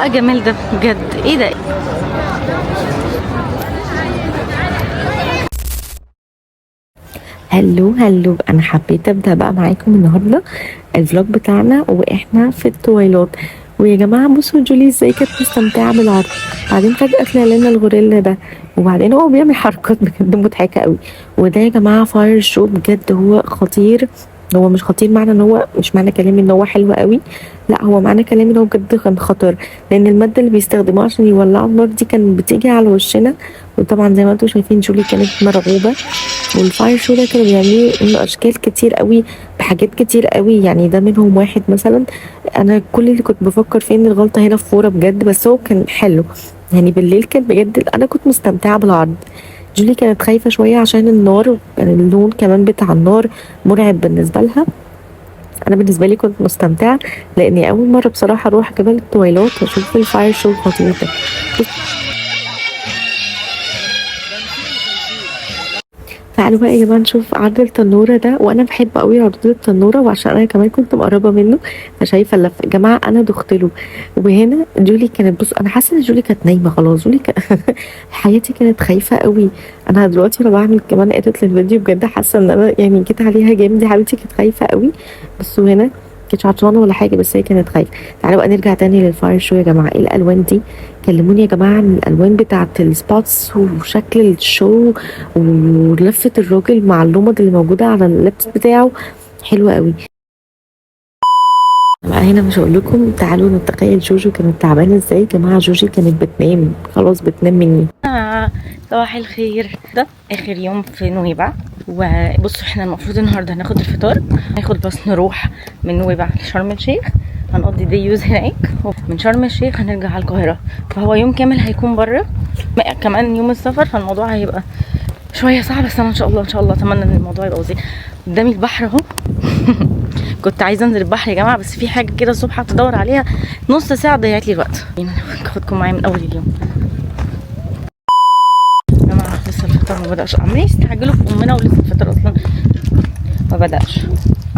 جمال ده بجد، ايه ده؟ هلو انا حبيت ابدا بقى معاكم النهارده الفلوج بتاعنا واحنا في التويلات. ويا جماعه بصوا جولي ازاي كانت مستمتعه بالعرض. بعدين فجاه طلع لنا الغوريلا ده، وبعدين هو بيعمل حركات بجد مضحكه قوي. وده يا جماعه فاير شو بجد، هو خطير. هو مش خطير معنى ان هو، مش معنى كلامي ان هو حلو قوي، لا هو معنى كلامي ان هو بجد كان خطر. لان الماده اللي بيستخدموها عشان يولعوا النار دي كانت بتيجي على وشنا. وطبعا زي ما انتم شايفين جولي كانت مرعوبه. والفاير شو ده كانوا بيعملوا منه اشكال كتير قوي بحاجات كتير قوي، يعني ده منهم واحد مثلا. انا كل اللي كنت بفكر فيه ان الغلطه هنا في فوره بجد، بس هو كان حلو. يعني بالليل كان بجد انا كنت مستمتعه بالعرض. جولي كانت خايفه شويه عشان النار، كان اللون كمان بتاع النار مرعب بالنسبه لها. انا بالنسبه لي كنت مستمتعه، لاني اول مره بصراحه اروح جبل الطويلات واشوف الفاير شو الخطير ده. تعالوا بقى يا جماعه نشوف عرض التنوره ده، وانا بحب قوي عروض التنوره، وعشان انا كمان كنت مقربه منه فشايفه اللف. يا جماعه انا دخت له، وهنا جولي كانت، بص انا حاسه ان جولي كانت نايمه خلاص. جولي حياتي كانت خايفه قوي. انا دلوقتي وانا بعمل كمان اديت للفيديو بجد حاسه ان انا يعني جيت عليها جامد. حبيبتي كانت خايفه قوي، بس هنا كانتش عطشانه ولا حاجه، بس هي كانت خايفه. تعالوا بقى نرجع تاني للفاير شو. يا جماعه ايه الالوان دي؟ كلموني يا جماعه عن الالوان بتاعه السبوتس وشكل الشو ولفه الراجل مع اللمض اللي موجوده على اللبس بتاعه، حلوه قوي. بقى هنا مش هقول لكم، تعالوا نتخيل جوجو كانت تعبانه ازاي. يا جماعه جوجي كانت بتنام خلاص، بتنام مني. صباح الخير، ده اخر يوم في نويبع. وبصوا احنا المفروض النهارده هناخد الفطار، هناخد باص نروح من نويبع لشرم الشيخ، هنقضي دي يوز هناك، ومن شرم الشيخ هنرجع على القاهره. فهو يوم كامل هيكون بره، كمان يوم السفر، فالموضوع هيبقى شويه صعب. بس انا ان شاء الله اتمنى ان الموضوع يبقى بسيط. قدامي البحر اهو. كنت عايزه انزل البحر يا جماعه، بس في حاجه كده الصبح هتدور عليها نص ساعه ضيعت لي الوقت. هاخدكم معايا من اول اليوم. يا جماعه لسه الفطار ما بدأش، عمالين يستعجلوا في امنا ولسه الفطار اصلا ما بدأش.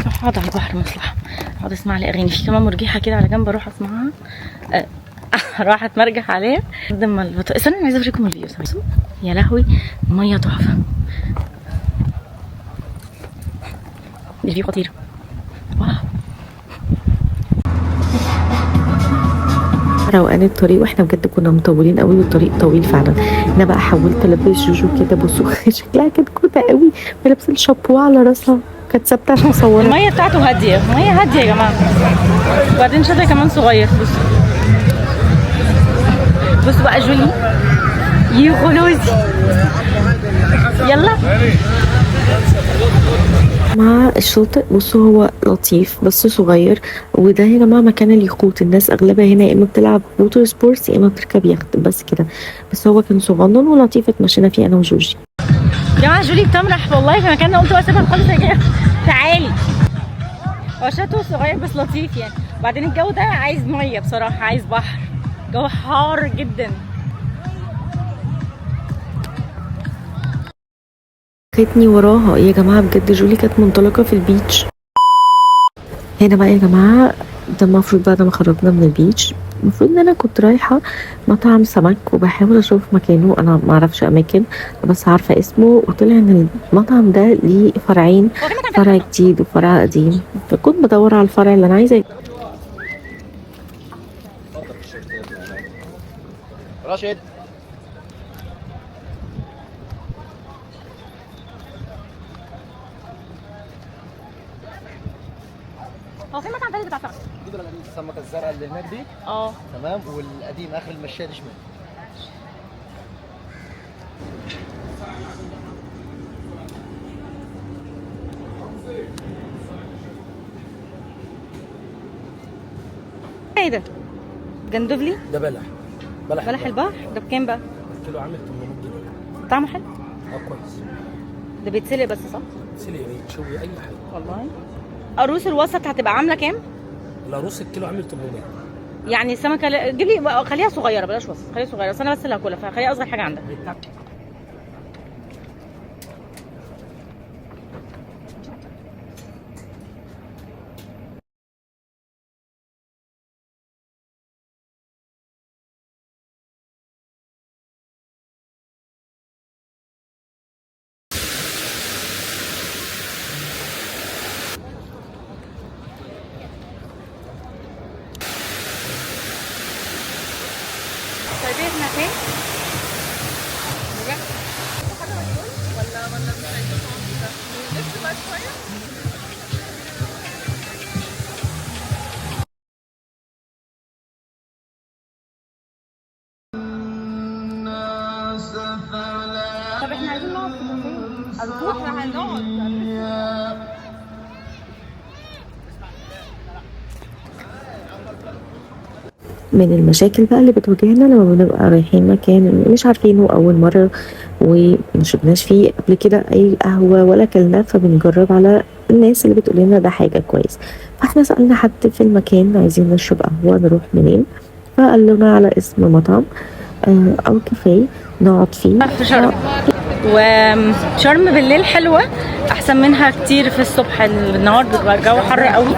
اروح اقعد على البحر مصلحه، اقعد اسمع لي اغاني. في كمان مرجيحه كده على جنب اروح اسمعها. راح اتمرجح عليها لحد ما الفطار. استنى انا عايزه اوريكم الفيو. يا لهوي الميه تحفه، الفيو خطير. واو. روقان الطريق، واحنا بجد كنا مطولين قوي والطريق طويل فعلا. انا بقى حاولت البس جوجو كده، بصوا شكلها كانت كوته قوي ولابسه الشابو على راسها، كانت ثابته عشان اصورها. الميه بتاعته هاديه، ميه هاديه يا جماعه. وبعدين شاطئ كمان صغير. بصوا بقى جولي يا خلوزي، يلا. مع الشاطئ بصوا هو لطيف بس صغير. وده يا جماعه مكان اليخوت، الناس اغلبها هنا يا اما بتلعب ووتر سبورتس يا اما بتركب يخت بس كده. بس هو كان صغنن ولطيف، اتمشينا فيه انا وجوجي. يا جماعه جولي بتمرح والله في مكاننا، قلت واسيبها خالص يا جماعه. تعالي. هو شاطئ صغير بس لطيف يعني. وبعدين الجو ده عايز ميه بصراحه، عايز بحر. الجو حار جدا. خدني وراها يا جماعه، بجد جولي كانت منطلقه في البيتش. هنا بقى يا جماعه، ده المفروض بعد ما خرجنا من البيتش، المفروض ان انا كنت رايحه مطعم سمك وبحاول اشوف مكانه. انا ما اعرفش اماكن بس عارفه اسمه، وطلع ان المطعم ده ليه فرعين، فرع جديد وفرع قديم، فكنت بدور على الفرع اللي انا عايزاه. راشد، هو في مطعم تاني بتاع سمك؟ دي ولا دي السمكه الزرقاء اللي هناك دي؟ اه تمام، والقديم اخر المشايه دي شمال. ايه ده؟ جندوفلي؟ ده بلح بلح البحر ده بكام بقى؟ الكيلو عامل 800 جنيه. طعمه حلو؟ اه كويس. ده بيتسلق بس صح؟ سيلي شوي اي حاجه. والله. قاروص الوسط هتبقى عامله كام؟ العروس الكيلو عامل 800. يعني السمكه جيب لي، خليها صغيره بلاش وسط، خليها صغيره، بس انا بس اللي هاكلها، فخليها اصغر حاجه عندك. طب احنا عايزين نقعد في كافيه. احنا هنقعد. من المشاكل بقى اللي بتواجهنا لما بنبقى رايحين مكان مش عارفينه أول مرة ومشربناش فيه قبل كده أي قهوة ولا كلنا، فبنجرب على الناس اللي بتقول لنا ده حاجة كويس. فاحنا سألنا حد في المكان عايزين نشرب قهوة نروح منين، فقال لنا على اسم مطعم أو كافيه نقعد فيه. في شرم، وشرم بالليل حلوة أحسن منها كتير في الصبح. النهار بيبقى الجو حر قوي،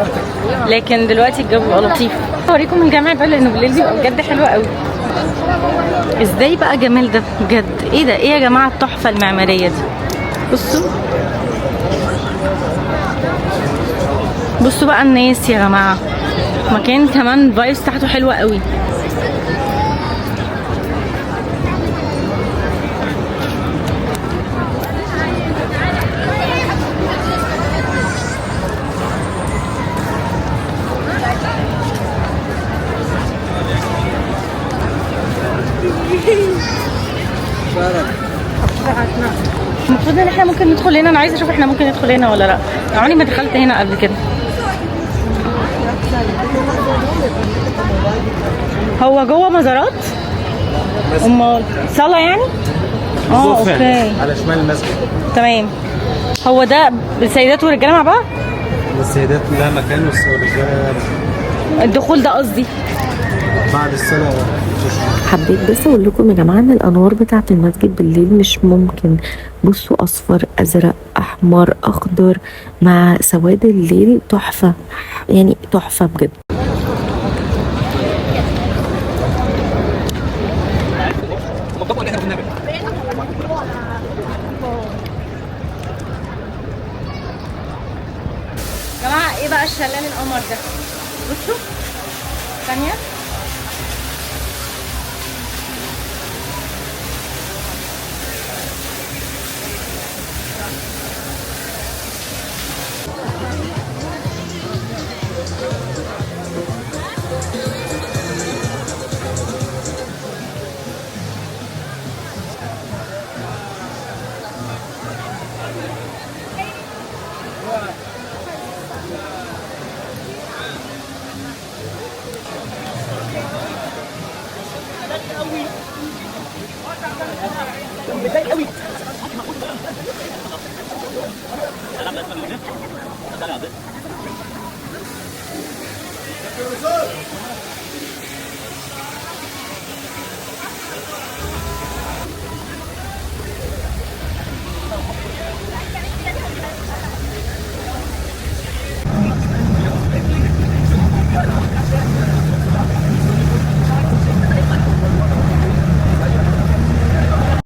لكن دلوقتي الجو بيبقى لطيف. هوريكم من جامع بقى لأنه بالليل بيبقى بجد حلوة قوي. ازاي بقى جمال ده بجد؟ ايه ده؟ ايه يا جماعة التحفة المعمارية دي؟ بصوا بصوا بقى الناس يا جماعة. مكان كمان الفايبس بتاعته حلوة قوي. المفروض ان احنا ممكن ندخل هنا. انا عايزه اشوف احنا ممكن ندخل هنا ولا لا. عمري ما دخلت هنا قبل كده. هو جوه مزارات؟ امال صاله يعني؟ اوكي، على شمال المسجد. تمام. هو ده السيدات والرجاله مع بعض؟ السيدات لها مكان والرجاله الدخول ده قصدي بعد الصلاه. حبيت بس اقول لكم يا جماعه ان الانوار بتاعه المسجد بالليل مش ممكن. بصوا اصفر ازرق احمر اخضر مع سواد الليل، تحفه يعني، تحفه بجد. يا جماعه ايه بقى الشلال القمر ده؟ بصوا ثانيه.